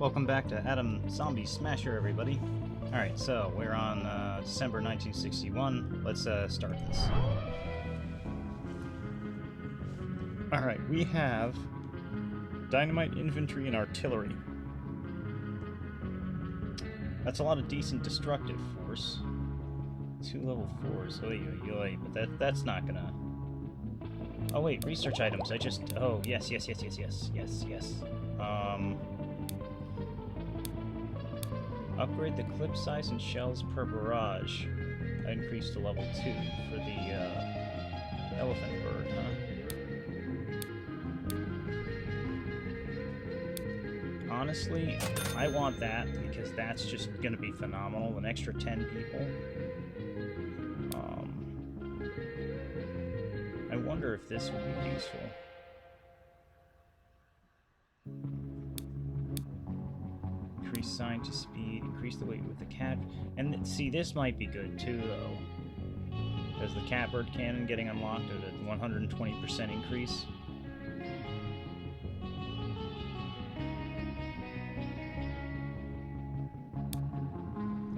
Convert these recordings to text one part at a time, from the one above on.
Welcome back to Adam Zombie Smasher, everybody. Alright, so we're on December 1961. Let's start this. Alright, we have dynamite, infantry, and artillery. That's a lot of decent destructive force. 2 level 4s. Oy, oy, oy. But that's not gonna... Oh wait, research items. Oh, yes. Upgrade the clip size and shells per barrage. I increased to level 2 for the elephant bird, huh? Honestly, I want that because that's just going to be phenomenal. An extra 10 people. I wonder if this would be useful. Increase scientist speed, increase the weight with the cat. And see, this might be good too, though. Because the catbird cannon getting unlocked at a 120% increase.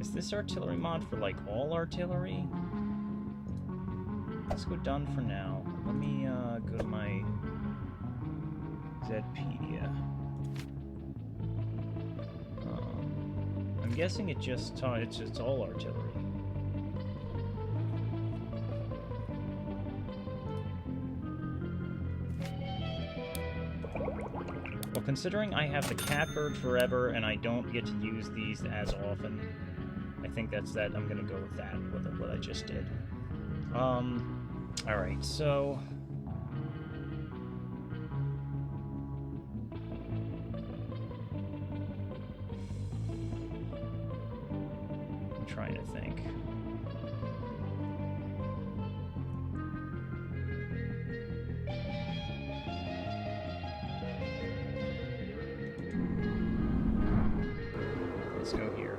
Is this artillery mod for, like, all artillery? Let's go done for now. Let me go to my Zpedia. I'm guessing it's all artillery. Well, considering I have the catbird forever and I don't get to use these as often, I think I'm gonna go with that, what I just did. Alright, so... I'm trying to think. Let's go here.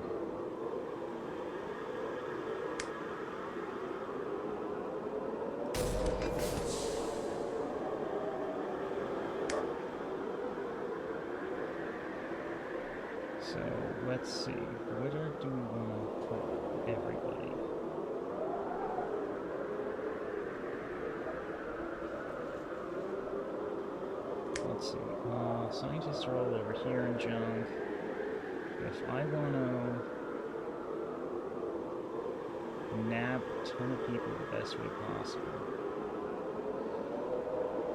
So, let's see, where do we want to put everybody? Let's see, scientists are all over here in junk. If I want to nab a ton of people the best way possible.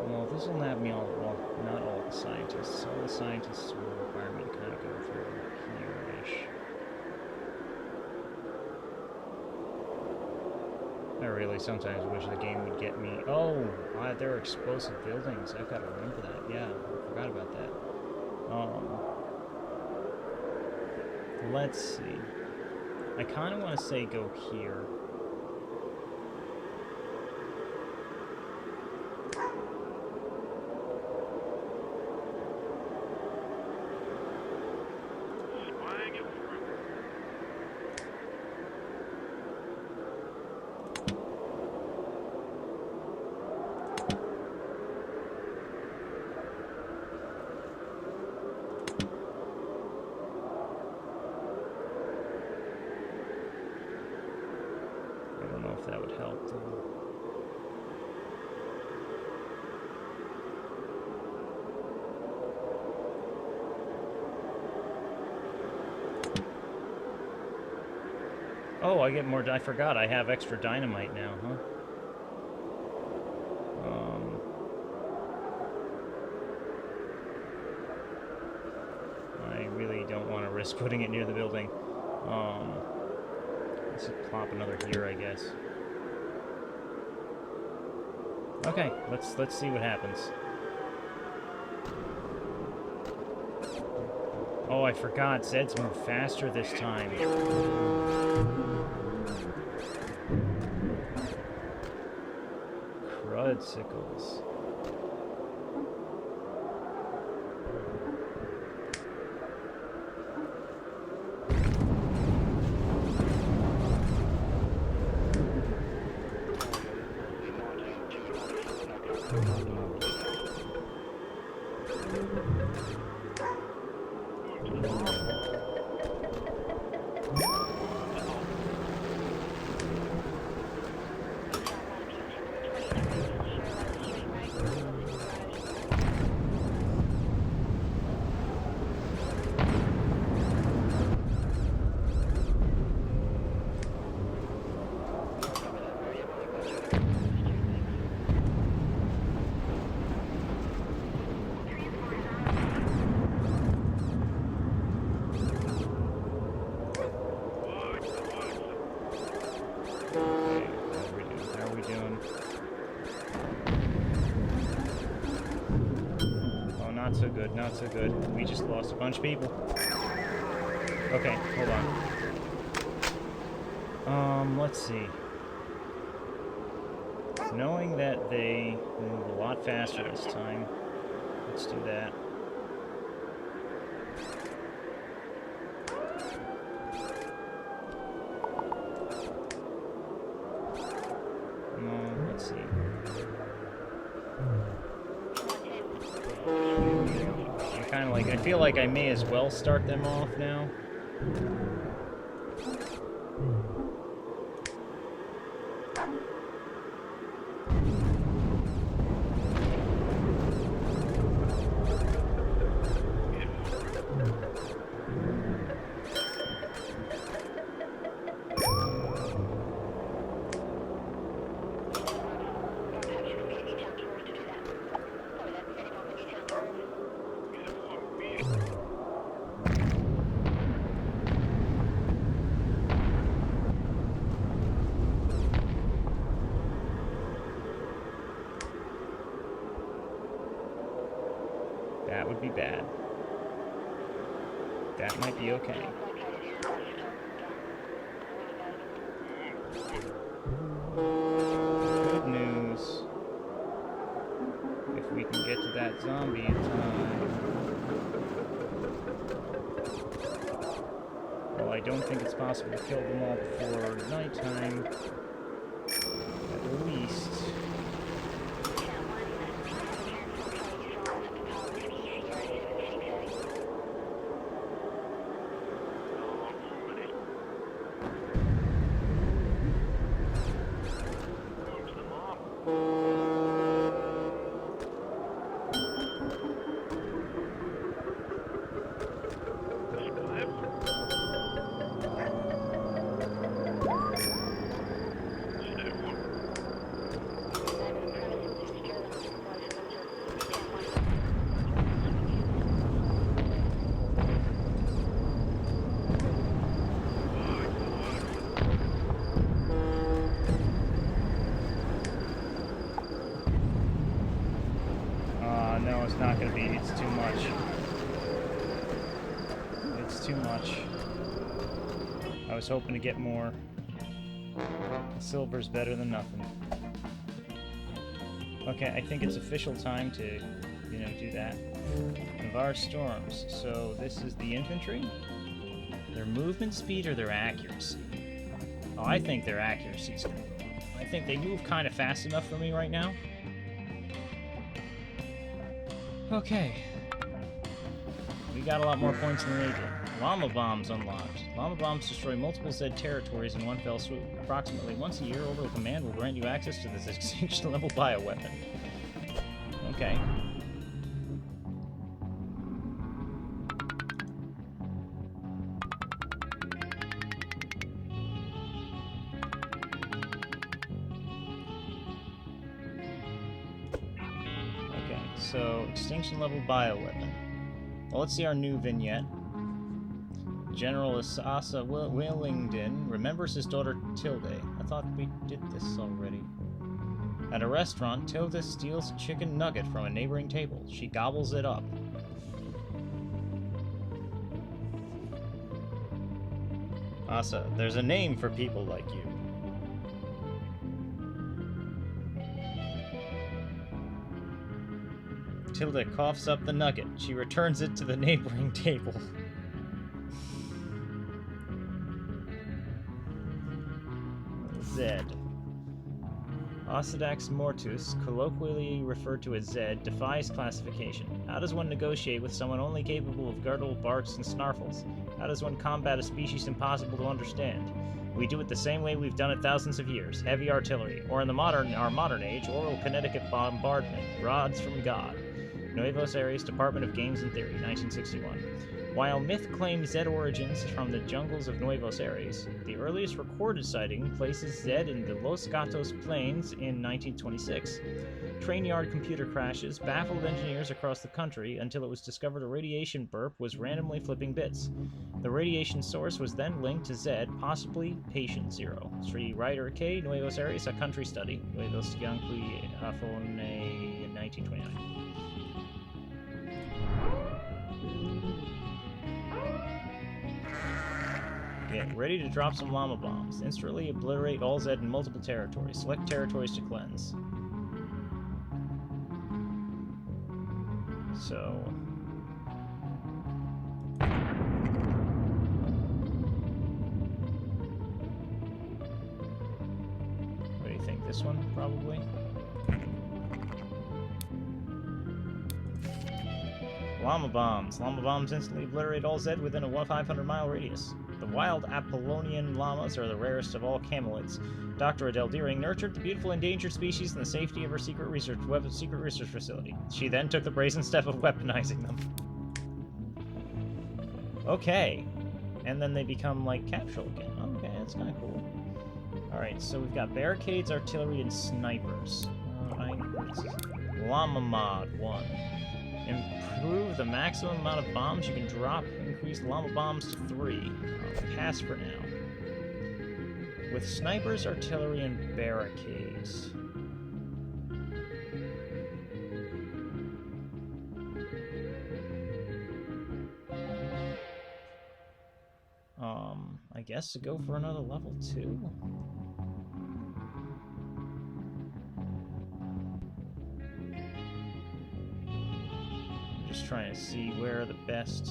Well, this will nab me all, well, not all the scientists. All the scientists will require me to kind of go through here-ish. I really sometimes wish the game would get me... Oh, there are explosive buildings. I've got to remember that. Yeah, I forgot about that. Let's see. I kind of want to say go here. That would help, though. Oh, I get more... I forgot, I have extra dynamite now, huh? I really don't want to risk putting it near the building. Let's just plop another here, I guess. Okay, let's see what happens. Oh, I forgot. Zeds move faster this time. Crudsickles. Not so good, not so good. We just lost a bunch of people. Okay, hold on. Let's see. Knowing that they move a lot faster this time, let's do that. Let's see. Kind of like, I feel like I may as well start them off now. That would be bad. That might be okay. Good news. If we can get to that zombie in time. Well, I don't think it's possible to kill them all before nighttime. At least. No, it's not going to be. It's too much. It's too much. I was hoping to get more. Silver's better than nothing. Okay, I think it's official time to, do that. Navarre storms. So this is the infantry? Their movement speed or their accuracy? Oh, I think their accuracy's going to go up. I think they move kind of fast enough for me right now. Okay. We got a lot more points than they did. Llama bombs unlocked. Llama bombs destroy multiple Zed territories in one fell swoop. Approximately once a year, Orbital Command will grant you access to this extinction-level bioweapon. Okay. So, extinction-level bioweapon. Well, let's see our new vignette. General Asasa Willingdon remembers his daughter Tilde. I thought we did this already. At a restaurant, Tilde steals a chicken nugget from a neighboring table. She gobbles it up. Asa, there's a name for people like you. Tilda coughs up the nugget. She returns it to the neighboring table. Zed. Ossidax mortus, colloquially referred to as Zed, defies classification. How does one negotiate with someone only capable of gurgle, barks, and snarfles? How does one combat a species impossible to understand? We do it the same way we've done it thousands of years, heavy artillery, or in our modern age, oral kinetic bombardment, rods from God. Nuevos Aires, Department of Games and Theory, 1961. While myth claims Zed origins from the jungles of Nuevos Aires, the earliest recorded sighting places Zed in the Los Gatos Plains in 1926. Train yard computer crashes baffled engineers across the country until it was discovered a radiation burp was randomly flipping bits. The radiation source was then linked to Zed, possibly Patient Zero. Sri Ryder K. Nuevos Aires, A Country Study, Nuevos Yankee Afone, 1929. Get ready to drop some llama bombs. Instantly obliterate all Zed in multiple territories. Select territories to cleanse. So... what do you think? This one, probably? Llama bombs. Llama bombs instantly obliterate all Zed within a 500-mile radius. The wild Apollonian llamas are the rarest of all camelids. Dr. Adele Deering nurtured the beautiful endangered species in the safety of her secret research facility. She then took the brazen step of weaponizing them. Okay. And then they become, like, capsule again. Okay, that's kind of cool. Alright, so we've got barricades, artillery, and snipers. Llama mod 1. Improve the maximum amount of bombs you can drop. Increase llama bombs to 3. I'll pass for now. With snipers, artillery, and barricades. I guess to go for another level 2. Just trying to see where the best...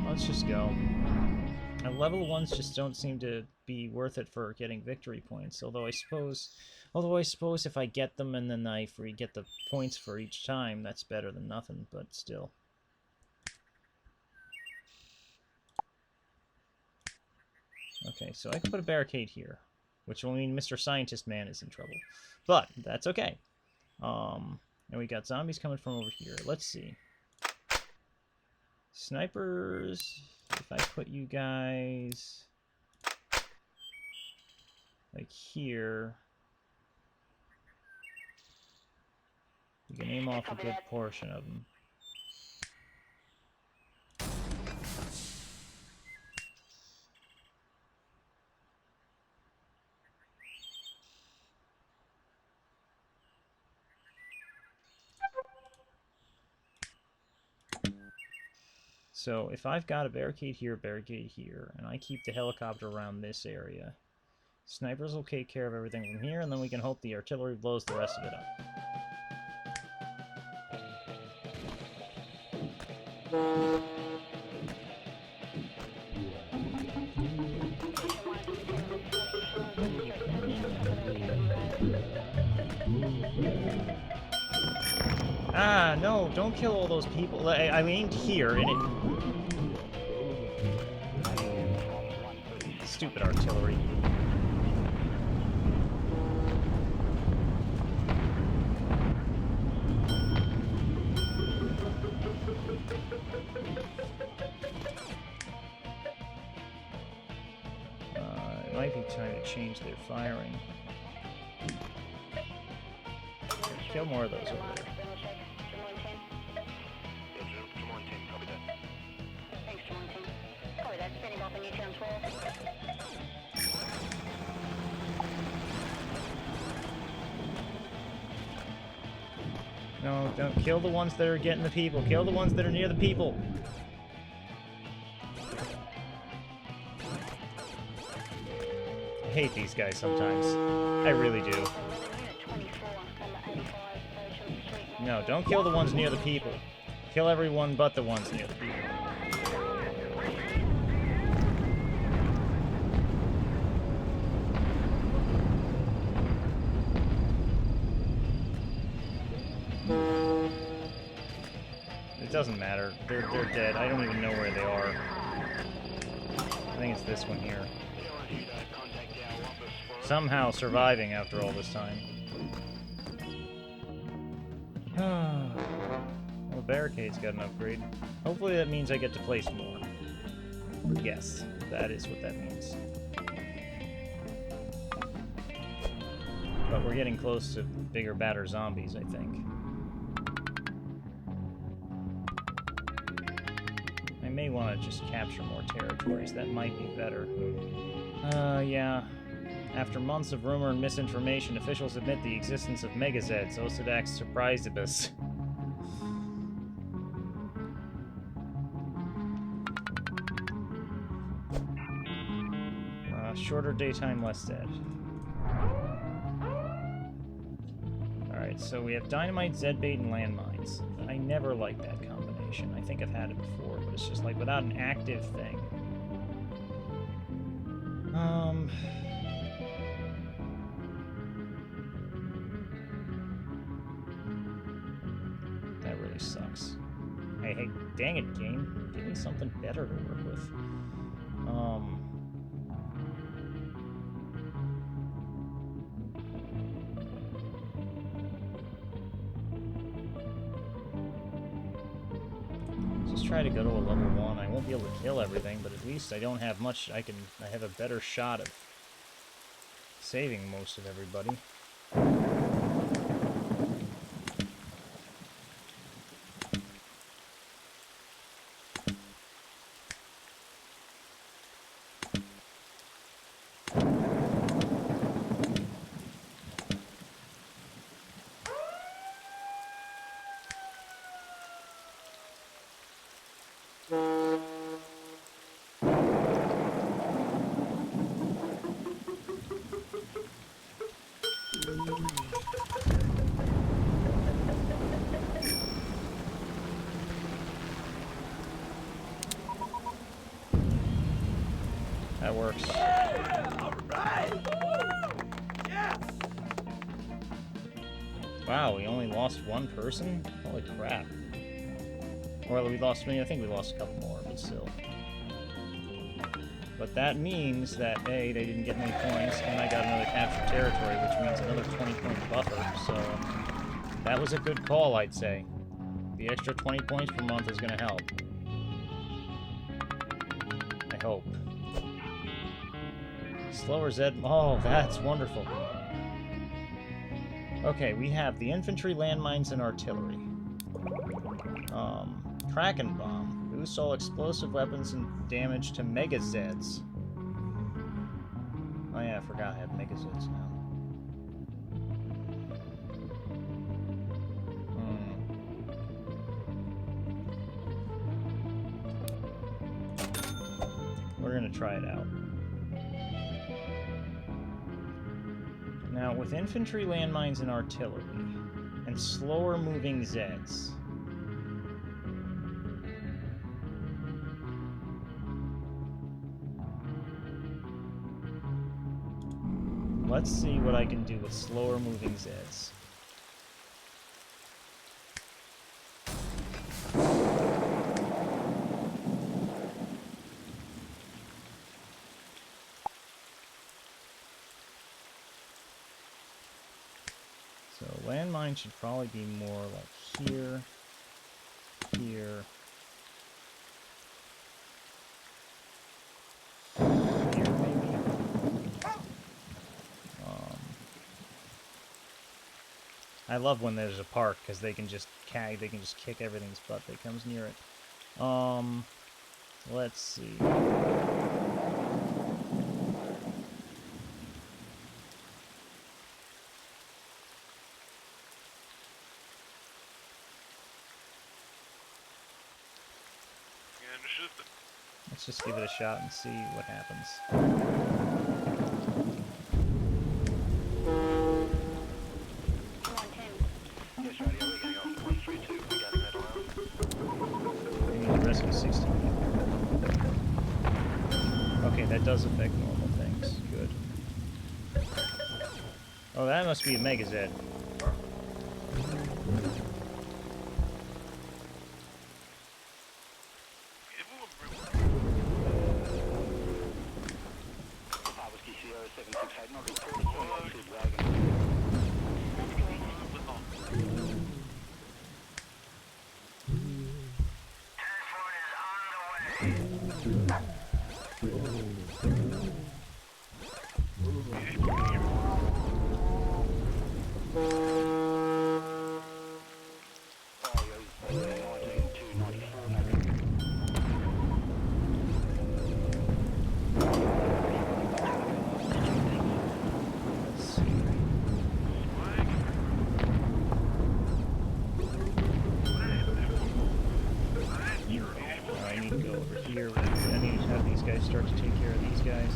Let's just go. Level 1s just don't seem to be worth it for getting victory points, although I suppose if I get them and then I get the points for each time, that's better than nothing, but still. Okay, so I can put a barricade here, which will mean Mr. Scientist Man is in trouble. But that's okay. And we got zombies coming from over here. Let's see. Snipers, if I put you guys like here, we can aim off a good portion of them. So if I've got a barricade here, and I keep the helicopter around this area, snipers will take care of everything from here, and then we can hope the artillery blows the rest of it up. Ah, no, don't kill all those people. I aimed here, and it... Stupid artillery. It might be time to change their firing. Kill more of those over there. No, don't kill the ones that are getting the people. Kill the ones that are near the people. I hate these guys sometimes. I really do. No, don't kill the ones near the people. Kill everyone but the ones near the people. It doesn't matter. They're dead. I don't even know where they are. I think it's this one here. Somehow surviving after all this time. Well, the barricade's got an upgrade. Hopefully that means I get to place more. Yes, that is what that means. But we're getting close to bigger, badder zombies, I think. I may want to just capture more territories. That might be better. Yeah. After months of rumor and misinformation, officials admit the existence of Megazeds. Osadak's surprised us. Shorter daytime, less dead. Alright, so we have dynamite, Zedbait, and landmines. I never liked that combination. I think I've had it before, but it's just like without an active thing. That really sucks. Hey, dang it, game. Give me something better to work with. Try to go to a level 1. I won't be able to kill everything, but at least I don't have much. I have a better shot of saving most of everybody. That works. Yeah, all right. Yes. Wow, we only lost one person? Holy crap. Or we lost many. I think we lost a couple more, but still. But that means that, A, they didn't get many points, and I got another captured territory, which means another 20-point buffer, so that was a good call, I'd say. The extra 20 points per month is going to help. I hope. Slower Zed. Oh, that's wonderful. Okay, we have the infantry, landmines, and artillery. Kraken Bomb. Boosts all explosive weapons and damage to Mega Zeds. Oh yeah, I forgot I have Mega Zeds now. We're gonna try it out. Now, with infantry, landmines, and artillery, and slower moving Zeds, let's see what I can do with slower moving Zeds. So landmine should probably be more like here, here, here maybe. I love when there's a park because they can just kick everything's butt that comes near it. Let's see. Let's just give it a shot and see what happens. I need to rescue 60 people. Okay, that does affect normal things. Good. Oh, that must be a Mega Zed. I need to go over here. I need to have these guys start to take care of these guys.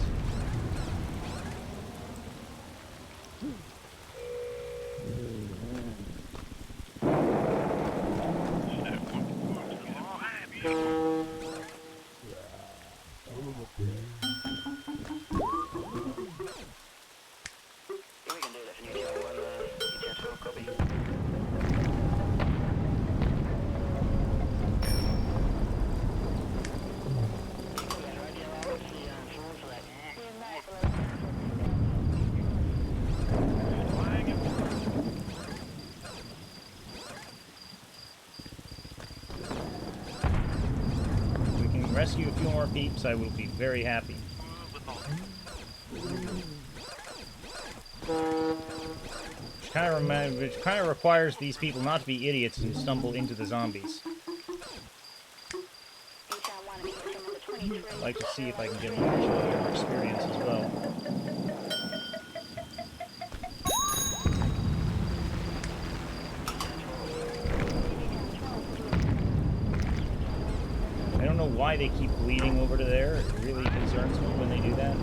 Rescue a few more peeps, I will be very happy. Which kind of requires these people not to be idiots and stumble into the zombies. I'd like to see if I can get a little more experience as well. I don't know why they keep bleeding over to there. It really concerns me when they do that.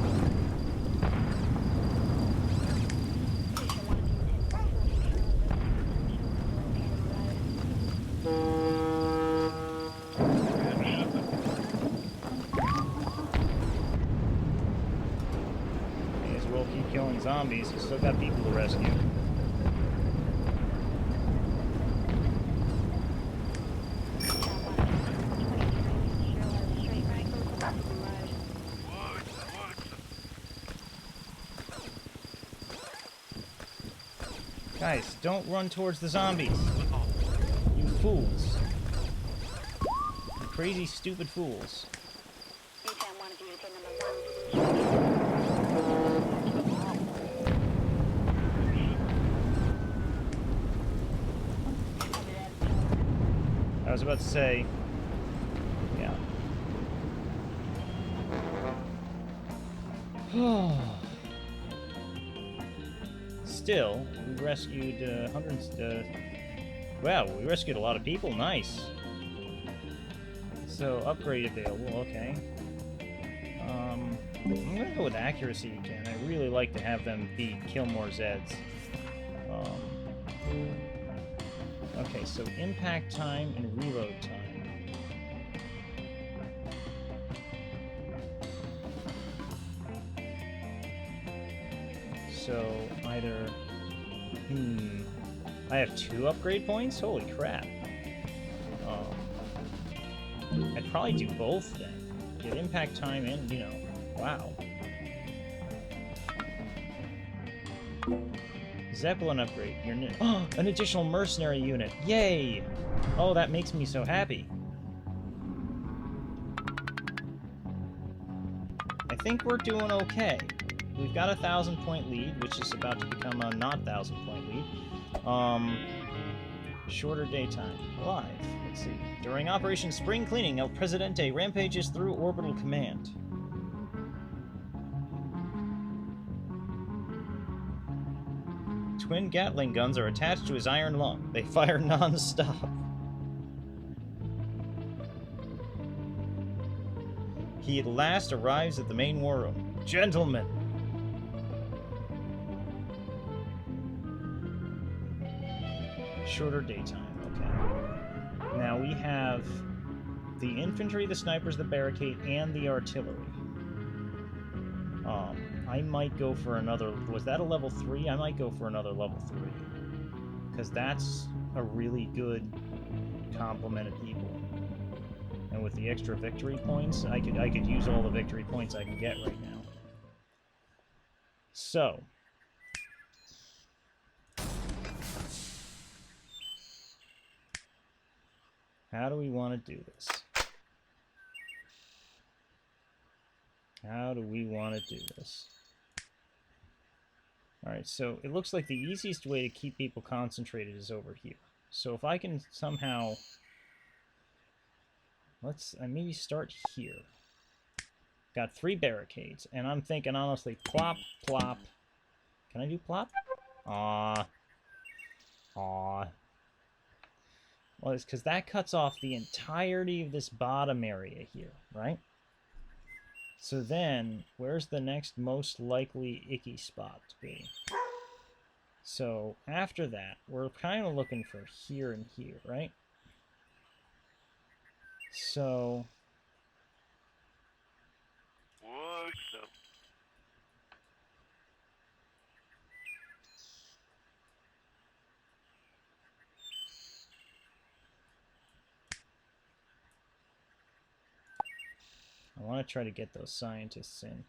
May as well keep killing zombies. We still got people to rescue. Guys, don't run towards the zombies. You fools. You crazy, stupid fools. I was about to say, yeah. Still, we rescued hundreds. Wow, we rescued a lot of people. Nice. So upgrade available. Okay. I'm gonna go with accuracy again. I really like to have them kill more Zeds. Okay, so impact time and reload time. So either, I have 2 upgrade points? Holy crap. I'd probably do both then. Get impact time and, you know, wow. Zeppelin upgrade. An additional mercenary unit. Yay! Oh, that makes me so happy. I think we're doing okay. We've got a 1,000-point lead, which is about to become a not 1,000-point lead. Shorter daytime. Live. Let's see. During Operation Spring Cleaning, El Presidente rampages through orbital command. Twin Gatling guns are attached to his iron lung. They fire non-stop. He at last arrives at the main war room. Gentlemen! Shorter daytime, okay. Now we have the infantry, the snipers, the barricade, and the artillery. I might go for another... Was that a level 3? I might go for another level 3. Because that's a really good complement of people. And with the extra victory points, I could use all the victory points I can get right now. So... how do we want to do this? How do we want to do this? Alright, so it looks like the easiest way to keep people concentrated is over here. So if I can somehow... let's maybe start here. Got 3 barricades, and I'm thinking honestly, plop, plop. Can I do plop? Aw. Aw. Well, it's because that cuts off the entirety of this bottom area here, right? So then, where's the next most likely icky spot to be? So, after that, we're kind of looking for here and here, right? So... I want to try to get those scientists in.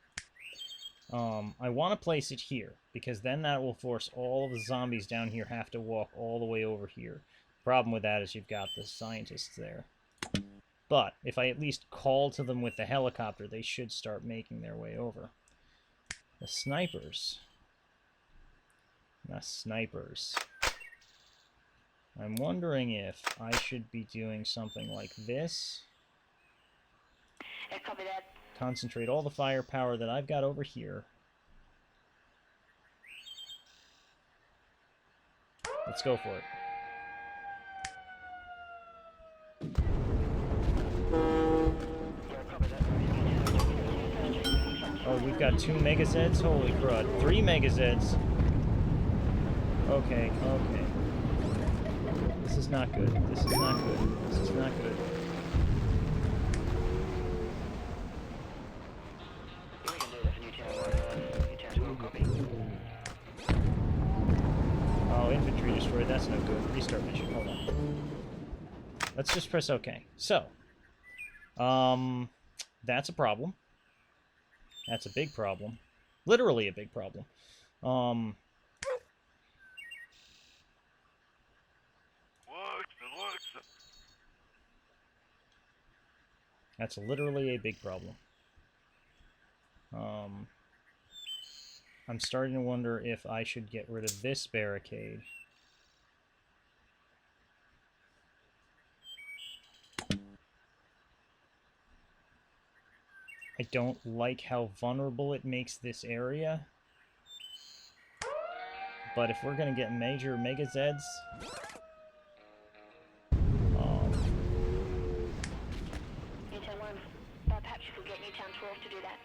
I want to place it here, because then that will force all of the zombies down here have to walk all the way over here. The problem with that is you've got the scientists there. But, if I at least call to them with the helicopter, they should start making their way over. The snipers. The snipers. I'm wondering if I should be doing something like this. Copy that. Concentrate all the firepower that I've got over here. Let's go for it. Oh, we've got 2 Megazeds? Holy crud. 3 Megazeds. Okay, okay. This is not good. This is not good. This is not good. Oh, infantry destroyed. That's no good. Restart mission. Hold on. Let's just press OK. So, that's a problem. That's a big problem. Literally a big problem. That's literally a big problem. I'm starting to wonder if I should get rid of this barricade. I don't like how vulnerable it makes this area. But if we're going to get major Megazeds... Perhaps you could get Newtown 12 to do that.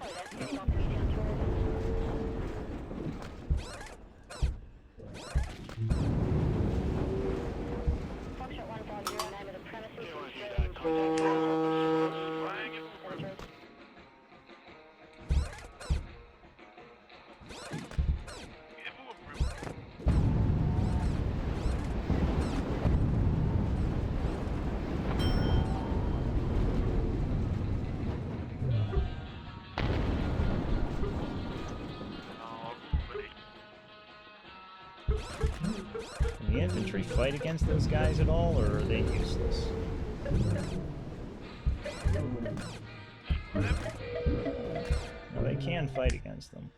Oh, that's getting off Newtown 12. Foxtrot 150, name of the premises, Can the infantry fight against those guys at all, or are they useless? No, they can fight against them.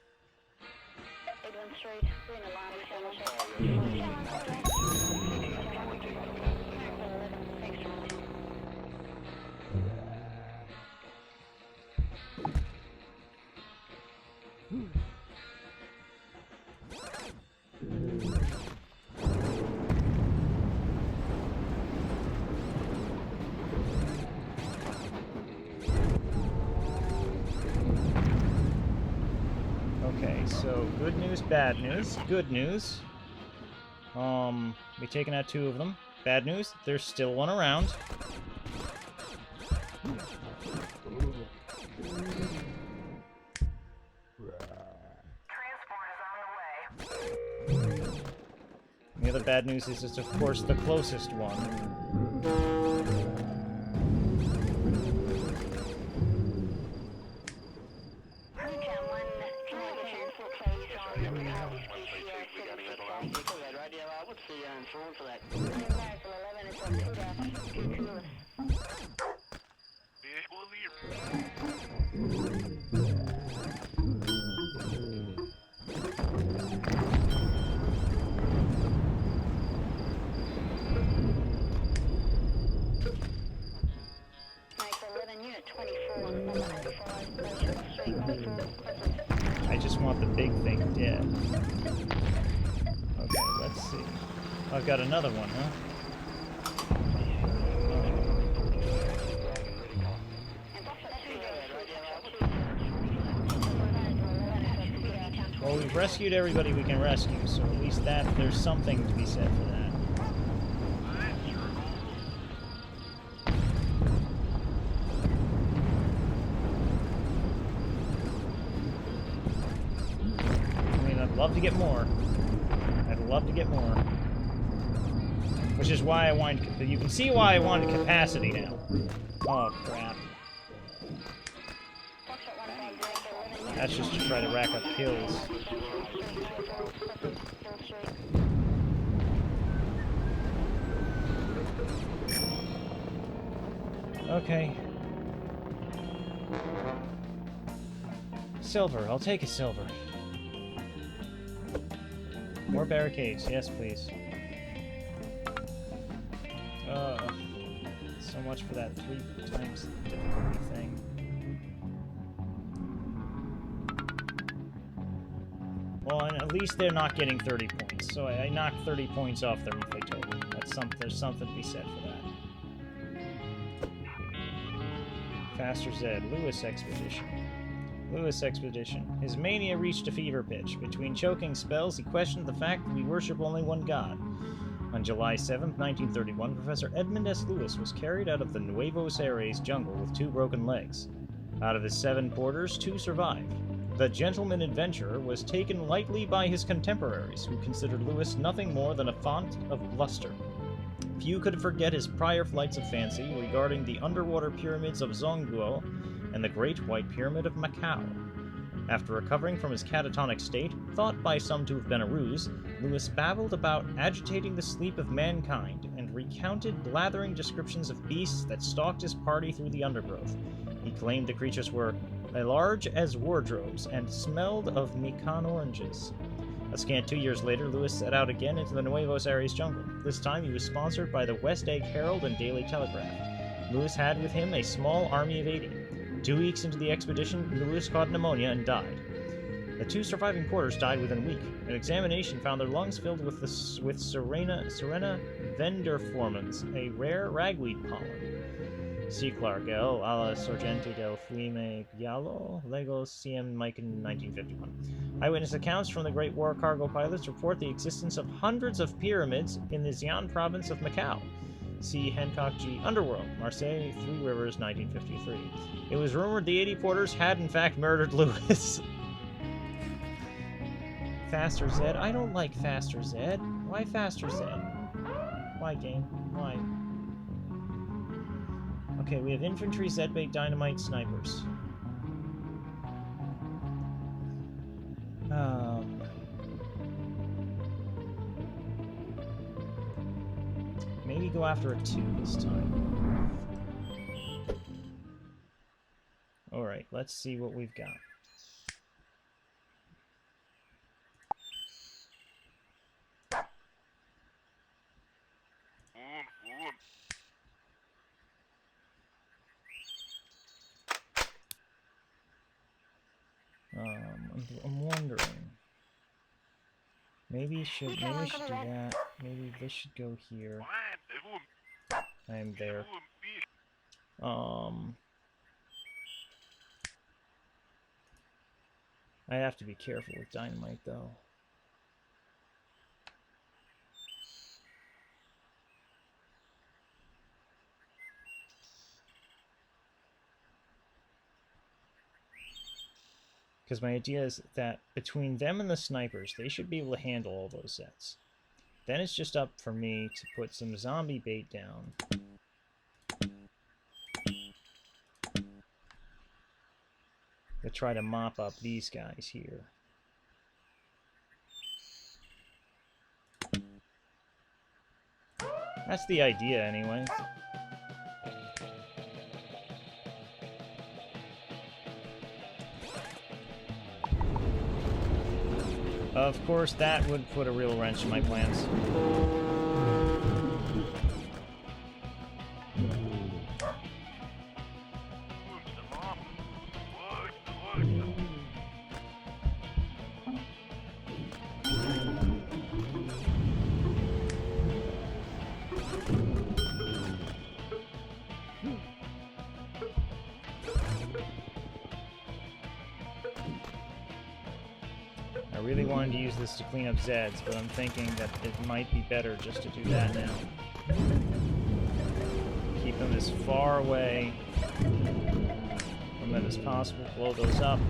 813, we're in a line of Okay, so good news, bad news. Good news. We've taken out 2 of them. Bad news, there's still one around. The other bad news is it's, of course, the closest one. big thing dead. Okay, let's see. I've got another one, huh? Well, we've rescued everybody we can rescue, so at least there's something to be said for that. Love to get more. I'd love to get more. Which is why I wanted... You can see why I wanted capacity now. Oh, crap. That's just to try to rack up kills. Okay. Silver. I'll take a silver. More barricades, yes, please. So much for that 3 times difficulty thing. Well, and at least they're not getting 30 points. So I knocked 30 points off their monthly total. There's something to be said for that. Faster Zed, Lewis Expedition. Lewis Expedition. His mania reached a fever pitch. Between choking spells, he questioned the fact that we worship only one god. On July 7, 1931, Professor Edmund S. Lewis was carried out of the Nuevos Aires jungle with 2 broken legs. Out of his 7 porters, 2 survived. The gentleman adventurer was taken lightly by his contemporaries, who considered Lewis nothing more than a font of bluster. Few could forget his prior flights of fancy regarding the underwater pyramids of Zongguo and the Great White Pyramid of Macau. After recovering from his catatonic state, thought by some to have been a ruse, Lewis babbled about agitating the sleep of mankind and recounted blathering descriptions of beasts that stalked his party through the undergrowth. He claimed the creatures were large as wardrobes and smelled of Mikan oranges. A scant 2 years later, Lewis set out again into the Nuevos Aires jungle. This time he was sponsored by the West Egg Herald and Daily Telegraph. Lewis had with him a small army of 80. 2 weeks into the expedition, Lewis caught pneumonia and died. The 2 surviving porters died within a week. An examination found their lungs filled with Serena vendiformans, a rare ragweed pollen. C. Clark, L. alla sorgente del fiume Giallo, Legos, CM Mikan, 1951. Eyewitness accounts from the Great War cargo pilots report the existence of hundreds of pyramids in the Xi'an province of Macau. See Hancock G. Underworld, Marseille, 3 Rivers, 1953. It was rumored the 80 porters had in fact murdered Lewis. Faster Zed? I don't like Faster Zed. Why Faster Zed? Why, game? Why? Okay, we have infantry, Zed-bait, dynamite, snipers. Maybe go after a 2 this time. Alright, let's see what we've got. I'm wondering. Maybe I should do that. Maybe this should go here. I am there. I have to be careful with dynamite, though. Because my idea is that between them and the snipers, they should be able to handle all those sets. Then it's just up for me to put some zombie bait down. To try to mop up these guys here. That's the idea, anyway. Of course, that would put a real wrench in my plans. I really wanted to use this to clean up Zeds, but I'm thinking that it might be better just to do that now. Keep them as far away from them as possible. Blow those up.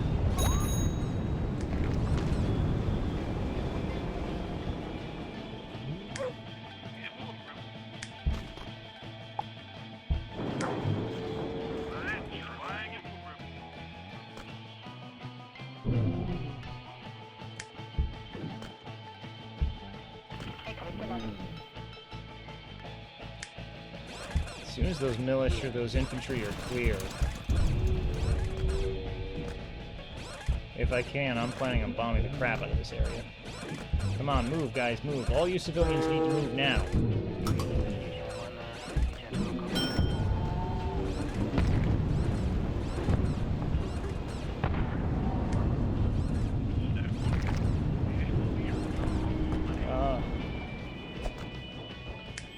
As soon as those militia, those infantry are clear, if I can, I'm planning on bombing the crap out of this area. Come on, move, guys, move. All you civilians need to move now.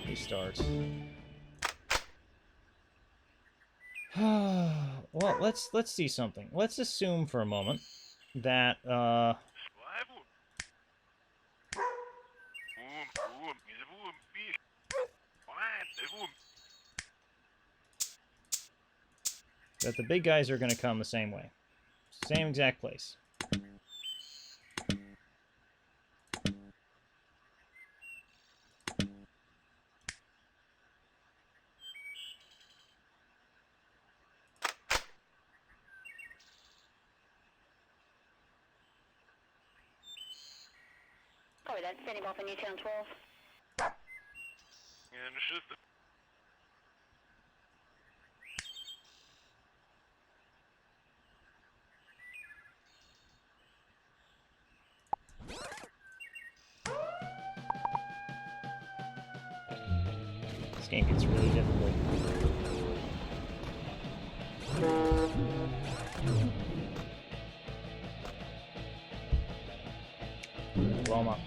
Restarts. Well, let's see something. Let's assume for a moment that that the big guys are going to come the same way. Same exact place. Copy that. Standing off in Newtown 12. This game gets really difficult. Blow 'em up.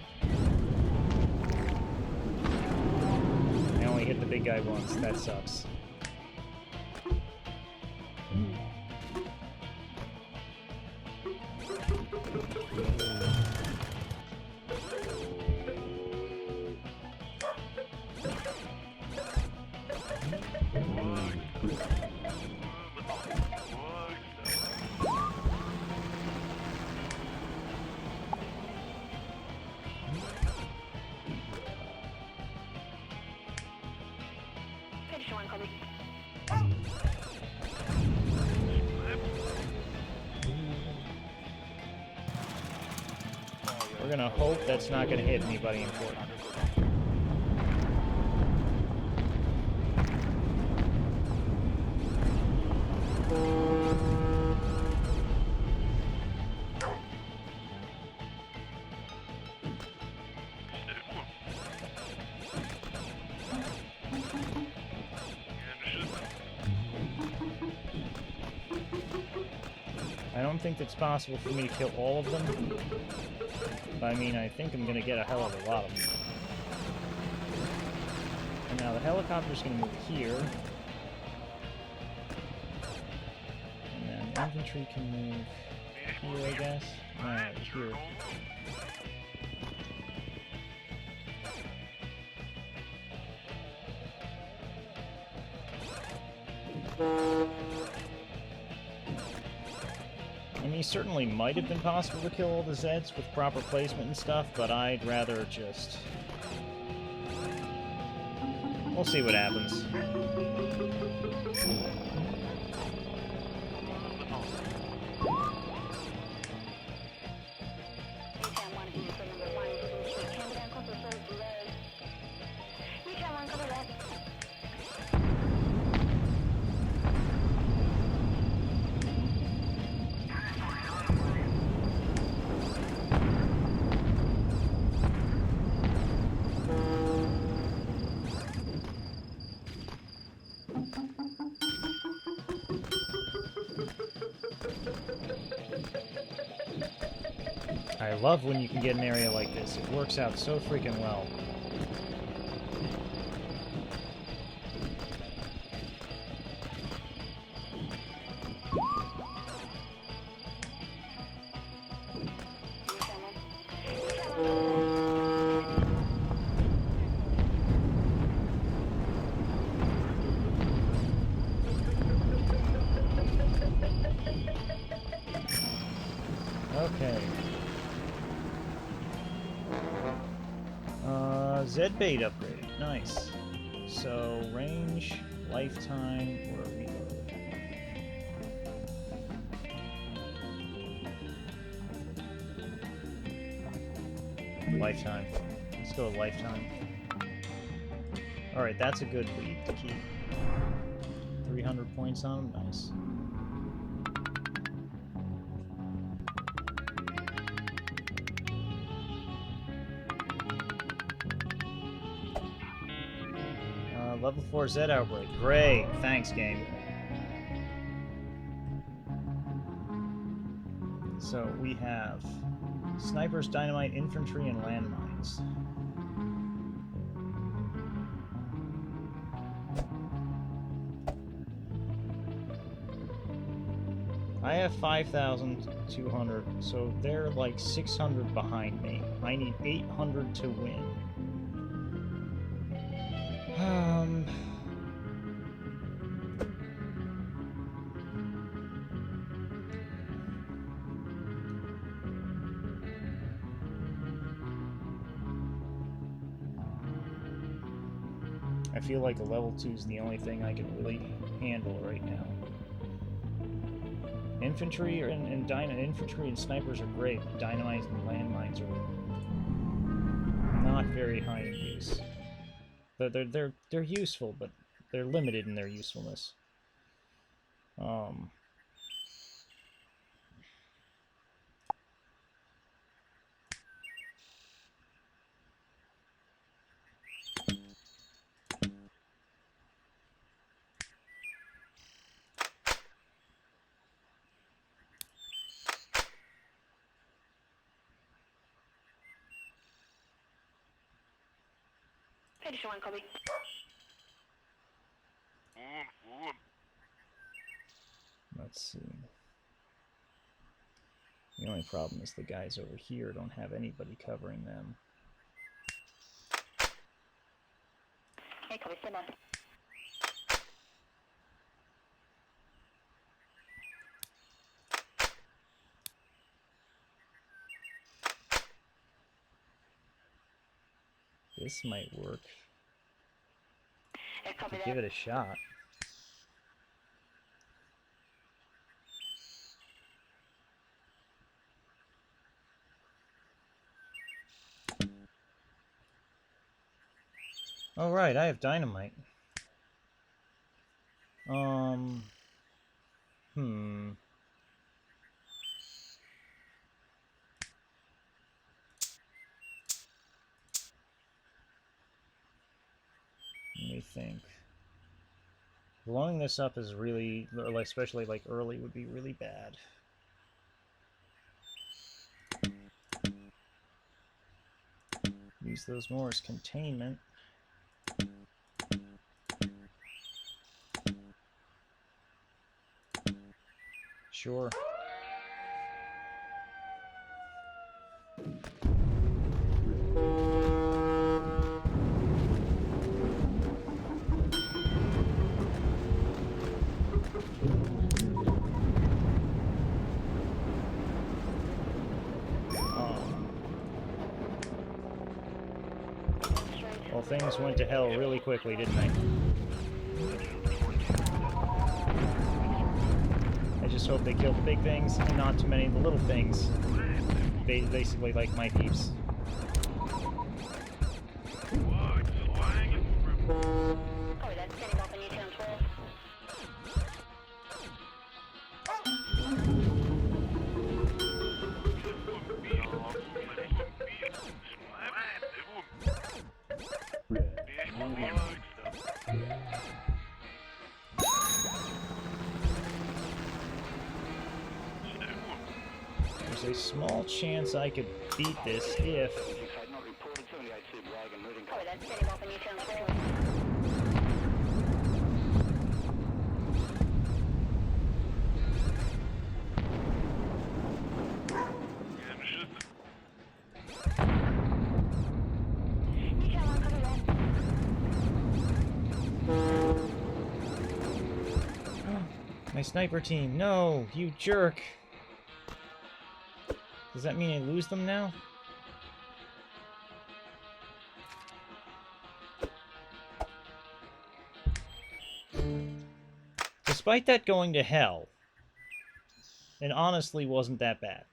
I only hit the big guy once. That sucks. We're gonna hope that's not gonna hit anybody important. I don't think it's possible for me to kill all of them. I mean, I think I'm gonna get a hell of a lot of them. And now the helicopter's gonna move here. And then infantry can move here, I guess. No, here. I mean, certainly might have been possible to kill all the Zeds with proper placement and stuff, but I'd rather just... We'll see what happens. I love when you can get an area like this. It works out so freaking well. Z bait upgrade. Nice. So range, lifetime, or reload. Lifetime. Let's go with lifetime. Alright, that's a good lead to keep. 300 points on him. Nice. Level 4 Z outbreak. Great. Thanks, game. So we have snipers, dynamite, infantry, and landmines. I have 5,200, so they're like 600 behind me. I need 800 to win. I feel like a level 2 is the only thing I can really handle right now. Infantry and infantry and snipers are great, but dynamites and landmines are not very high in use. They're useful, but they're limited in their usefulness. Addition 1, copy. Let's see. The only problem is the guys over here don't have anybody covering them. Hey, copy, stand by. This might work. Hey, copy that. Give it a shot. All right, I have dynamite. Let me think. Blowing this up is really, especially like early, would be really bad. Use those more as containment. Sure. Well, things went to hell really quickly, didn't they? I just hope they killed the big things and not too many of the little things. Basically like my peeps. Copy that, standing off in Newtown 12. There's a small chance I could beat this if... Copy that, standing off in Newtown 12. Newtown 1, copy that. My sniper team, no, you jerk! Does that mean I lose them now? despite that going to hell, it honestly wasn't that bad.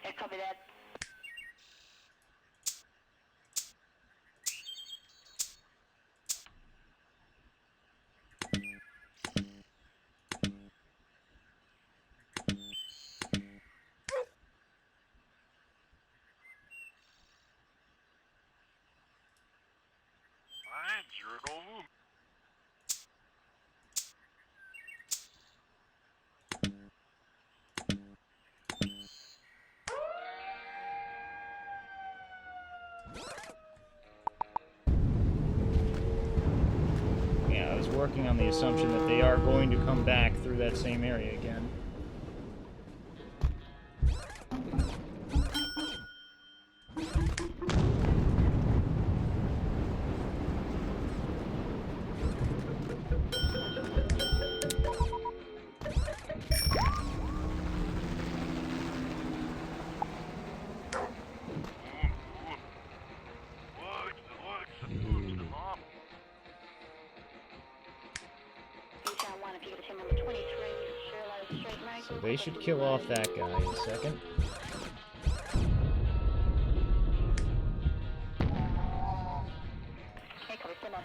Yeah, copy that. Yeah, I was working on the assumption that they are going to come back through that same area again. Newtown 1, if you get a team number 23, sure light straight right. So they should kill off that guy in a second. Hey, copy, stand by.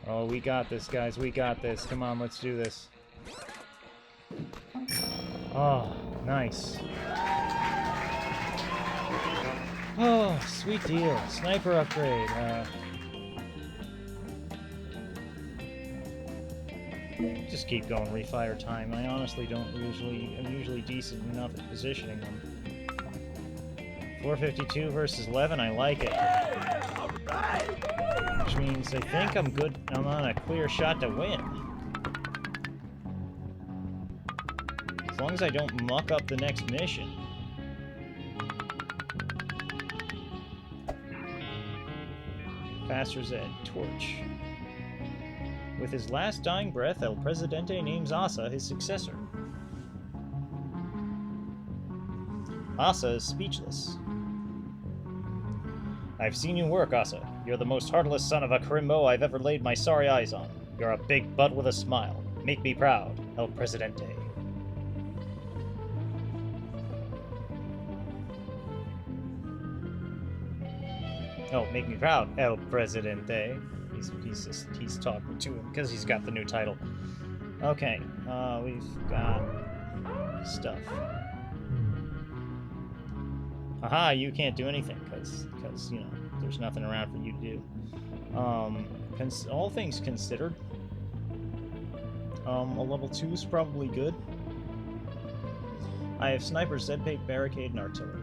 Oh, we got this, guys. We got this. Come on, let's do this. Oh, nice. Oh, sweet deal. Sniper upgrade. Just keep going refire time. I honestly don't I'm usually decent enough at positioning them. 452 versus 11, I like it. Which means I think I'm good. I'm on a clear shot to win. As long as I don't muck up the next mission. Faster Zed, Torch. With his last dying breath, El Presidente names Asa his successor. Asa is speechless. I've seen you work, Asa. You're the most heartless son of a Crimbo I've ever laid my sorry eyes on. You're a big butt with a smile. Make me proud, El Presidente. Oh, make me proud, El Presidente. He's talking to him because he's got the new title. Okay, we've got stuff. Haha, you can't do anything because you know there's nothing around for you to do. All things considered, a level 2 is probably good. I have sniper, Zedpate, barricade, and artillery.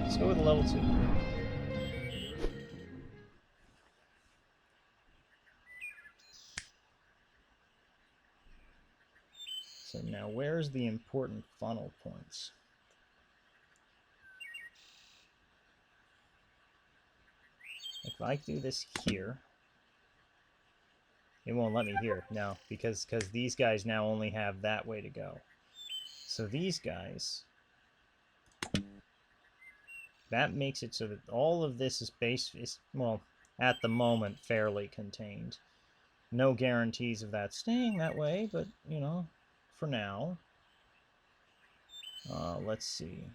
Let's go with a level 2. So now, where's the important funnel points? If I do this here, it won't let me here, no, because these guys now only have that way to go. So these guys, that makes it so that all of this is well, at the moment, fairly contained. No guarantees of that staying that way, but, you know, for now. Let's see.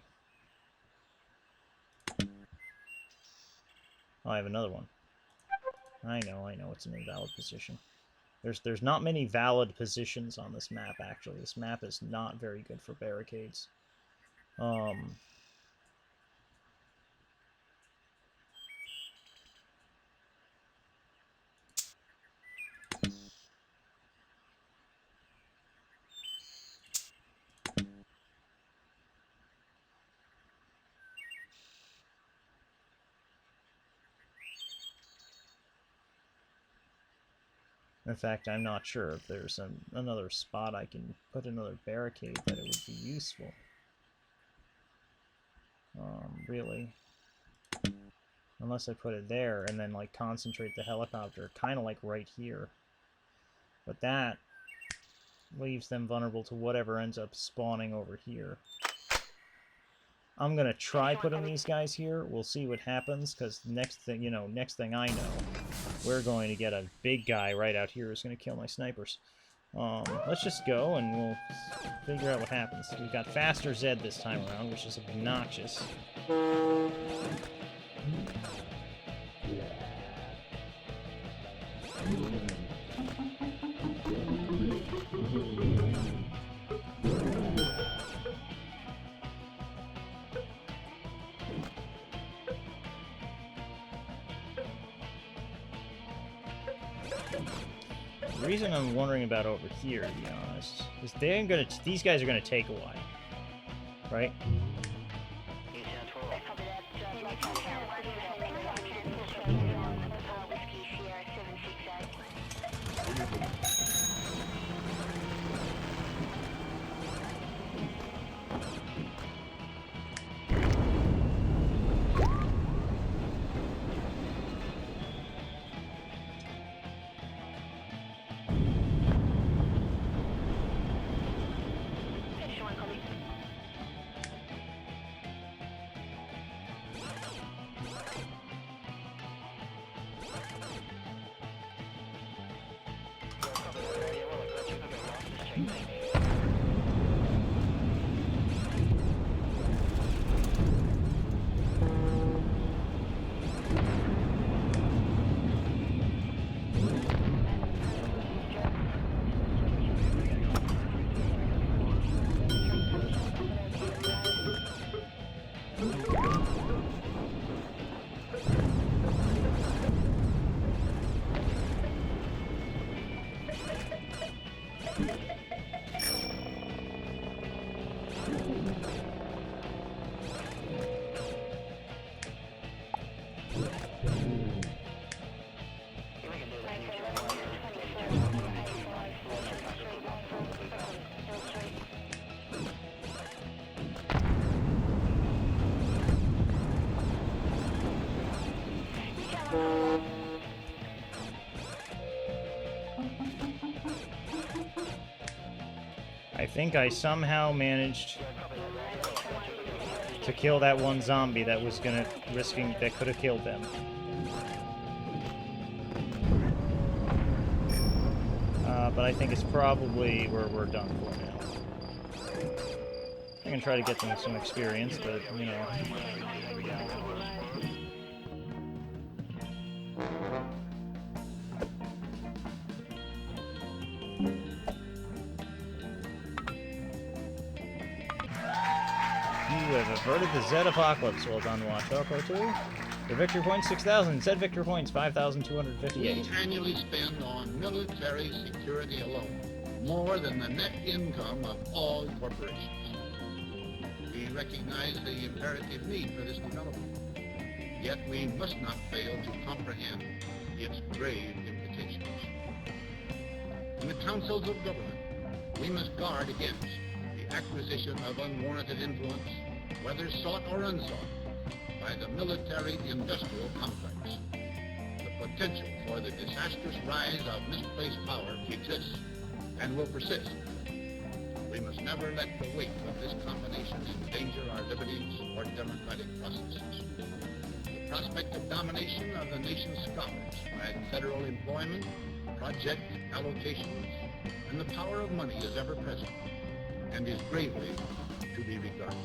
Oh, I have another one. I know, it's an invalid position. There's not many valid positions on this map, actually. This map is not very good for barricades. In fact, I'm not sure if there's another spot I can put another barricade that it would be useful. Really. Unless I put it there and then, like, concentrate the helicopter, kind of like right here. But that leaves them vulnerable to whatever ends up spawning over here. I'm gonna try putting these guys here. We'll see what happens, because next thing, you know, next thing I know, we're going to get a big guy right out here who's going to kill my snipers. Let's just go and we'll figure out what happens. We've got faster Zed this time around, which is obnoxious. The reason I'm wondering about over here, to be honest, is these guys are gonna take a while, right? I think I somehow managed to kill that one zombie that was that could have killed them. But I think it's probably where we're done for now. I can try to get them some experience, but, you know. You have averted the Zed apocalypse. Well done, Watch Elko 2. The victory points 6,000. Zed victory points 5,258. We annually spend on military security alone more than the net income of all corporations. We recognize the imperative need for this development, yet we must not fail to comprehend its grave implications. In the councils of government, we must guard against the acquisition of unwarranted influence, whether sought or unsought, by the military-industrial complex. The potential for the disastrous rise of misplaced power exists and will persist. We must never let the weight of this combination endanger our liberties or democratic processes. The prospect of domination of the nation's scholars by federal employment, project allocations, and the power of money is ever present and is gravely to be regarded.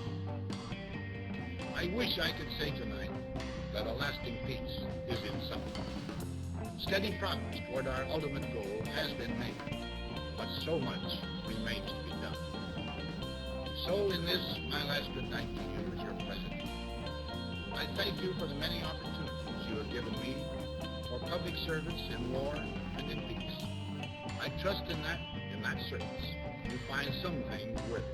I wish I could say tonight that a lasting peace is in sight. Steady progress toward our ultimate goal has been made, but so much remains to be done. So in this, my last good night to you as your president, I thank you for the many opportunities you have given me for public service in war and in peace. I trust in that service, you find some things worthy.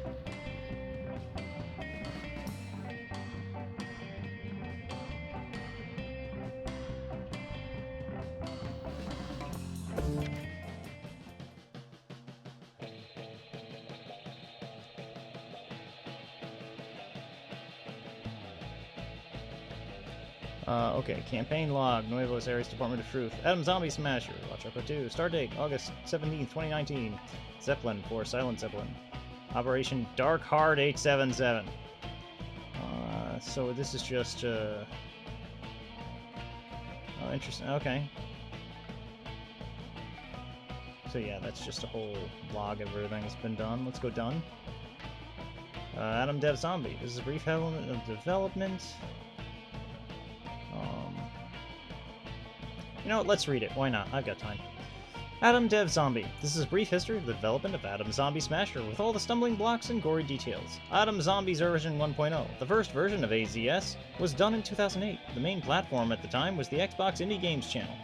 Okay, campaign log, Nuevos Aires Department of Truth, Adam Zombie Smasher, Watch Choco 2, start date, August 17th, 2019, Zeppelin for Silent Zeppelin, Operation Dark Heart 877. So this is just, oh, interesting, okay. So yeah, that's just a whole log of everything that's been done. Let's go done. Adam Dev Zombie, this is a brief element of development. You know what, let's read it. Why not? I've got time. Adam Dev Zombie. This is a brief history of the development of Adam Zombie Smasher with all the stumbling blocks and gory details. Adam Zombie's version 1.0. The first version of AZS was done in 2008. The main platform at the time was the Xbox Indie Games channel.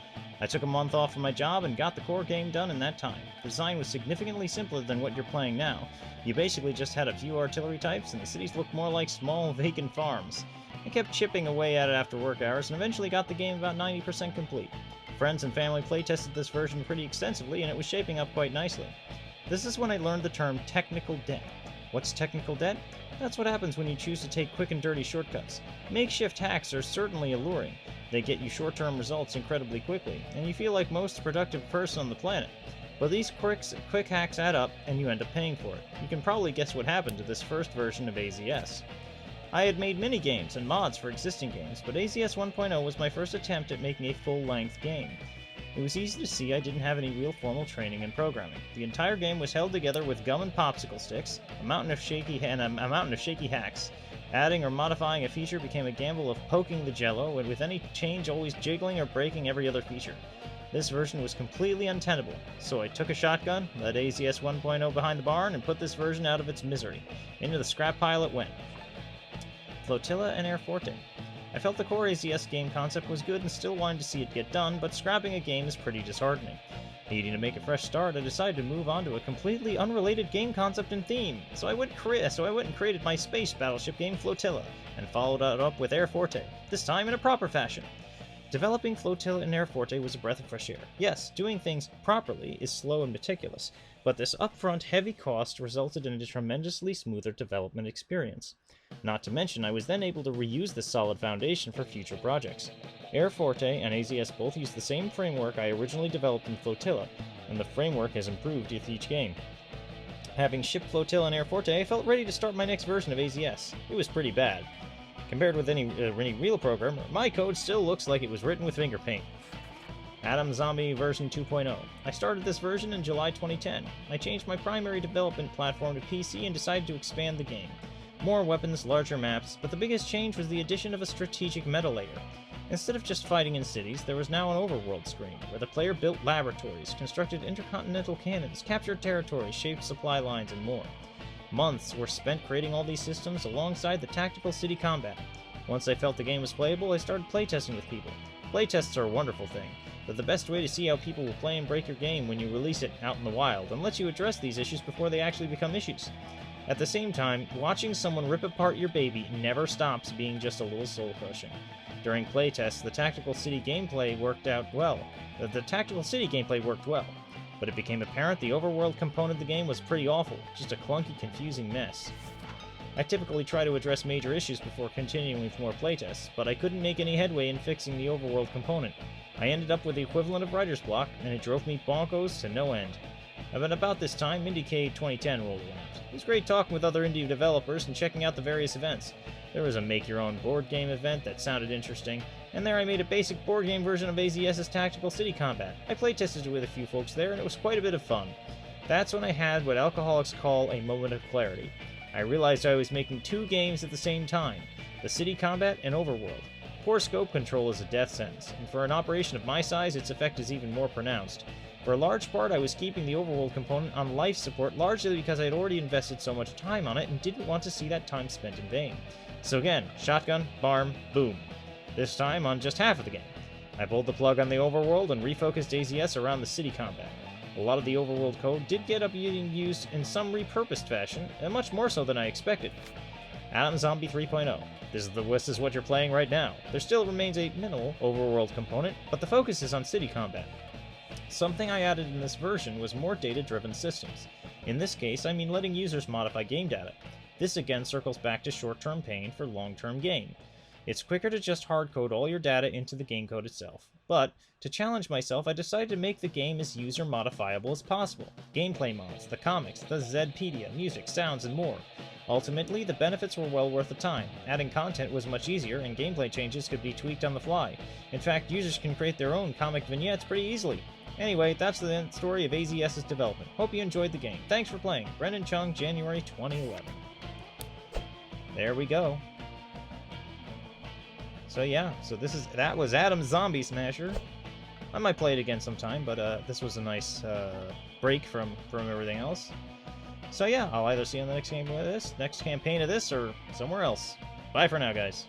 I took a month off from my job and got the core game done in that time. The design was significantly simpler than what you're playing now. You basically just had a few artillery types and the cities looked more like small vacant farms. I kept chipping away at it after work hours and eventually got the game about 90% complete. Friends and family playtested this version pretty extensively and it was shaping up quite nicely. This is when I learned the term technical debt. What's technical debt? That's what happens when you choose to take quick and dirty shortcuts. Makeshift hacks are certainly alluring. They get you short-term results incredibly quickly, and you feel like most productive person on the planet. But these quick hacks add up, and you end up paying for it. You can probably guess what happened to this first version of AZS. I had made mini-games and mods for existing games, but AZS 1.0 was my first attempt at making a full-length game. It was easy to see I didn't have any real formal training in programming. The entire game was held together with gum and popsicle sticks, a mountain of shaky hacks. Adding or modifying a feature became a gamble of poking the jello, and with any change always jiggling or breaking every other feature. This version was completely untenable, so I took a shotgun, led AZS 1.0 behind the barn, and put this version out of its misery. Into the scrap pile it went. Flotilla and Air Forte. I felt the core AZS game concept was good and still wanted to see it get done, but scrapping a game is pretty disheartening. Needing to make a fresh start, I decided to move on to a completely unrelated game concept and theme, so I went and created my space battleship game Flotilla, and followed it up with Air Forte, this time in a proper fashion. Developing Flotilla and Air Forte was a breath of fresh air. Yes, doing things properly is slow and meticulous, but this upfront heavy cost resulted in a tremendously smoother development experience. Not to mention, I was then able to reuse this solid foundation for future projects. Air Forte and AZS both use the same framework I originally developed in Flotilla, and the framework has improved with each game. Having shipped Flotilla and Air Forte, I felt ready to start my next version of AZS. It was pretty bad. Compared with any real programmer, my code still looks like it was written with finger paint. Adam Zombie version 2.0. I started this version in July 2010. I changed my primary development platform to PC and decided to expand the game. More weapons, larger maps, but the biggest change was the addition of a strategic meta layer. Instead of just fighting in cities, there was now an overworld screen, where the player built laboratories, constructed intercontinental cannons, captured territories, shaped supply lines, and more. Months were spent creating all these systems alongside the tactical city combat. Once I felt the game was playable, I started playtesting with people. Playtests are a wonderful thing. They're the best way to see how people will play and break your game when you release it out in the wild, and lets you address these issues before they actually become issues. At the same time, watching someone rip apart your baby never stops being just a little soul-crushing. During playtests, the tactical city gameplay worked well, but it became apparent the overworld component of the game was pretty awful, just a clunky, confusing mess. I typically try to address major issues before continuing with more playtests, but I couldn't make any headway in fixing the overworld component. I ended up with the equivalent of writer's block, and it drove me bonkos to no end. At about this time, Indiecade 2010 rolled around. It was great talking with other indie developers and checking out the various events. There was a make-your-own board game event that sounded interesting, and there I made a basic board game version of AZS's Tactical City Combat. I playtested it with a few folks there, and it was quite a bit of fun. That's when I had what alcoholics call a moment of clarity. I realized I was making two games at the same time, the City Combat and Overworld. Poor scope control is a death sentence, and for an operation of my size, its effect is even more pronounced. For a large part, I was keeping the overworld component on life support largely because I had already invested so much time on it and didn't want to see that time spent in vain. So again, shotgun, barm, boom. This time on just half of the game. I pulled the plug on the overworld and refocused AZS around the city combat. A lot of the overworld code did get up being used in some repurposed fashion, and much more so than I expected. Adam Zombie 3.0. This is what you're playing right now. There still remains a minimal overworld component, but the focus is on city combat. Something I added in this version was more data-driven systems. In this case, I mean letting users modify game data. This again circles back to short-term pain for long-term gain. It's quicker to just hardcode all your data into the game code itself. But, to challenge myself, I decided to make the game as user modifiable as possible. Gameplay mods, the comics, the Zedpedia, music, sounds, and more. Ultimately, the benefits were well worth the time. Adding content was much easier, and gameplay changes could be tweaked on the fly. In fact, users can create their own comic vignettes pretty easily. Anyway, that's the story of AZS's development. Hope you enjoyed the game. Thanks for playing. Brendan Chung, January 2011. There we go. So yeah, that was Adam's Zombie Smasher. I might play it again sometime, but this was a nice break from everything else. So yeah, I'll either see you on the next game of this, next campaign of this, or somewhere else. Bye for now, guys.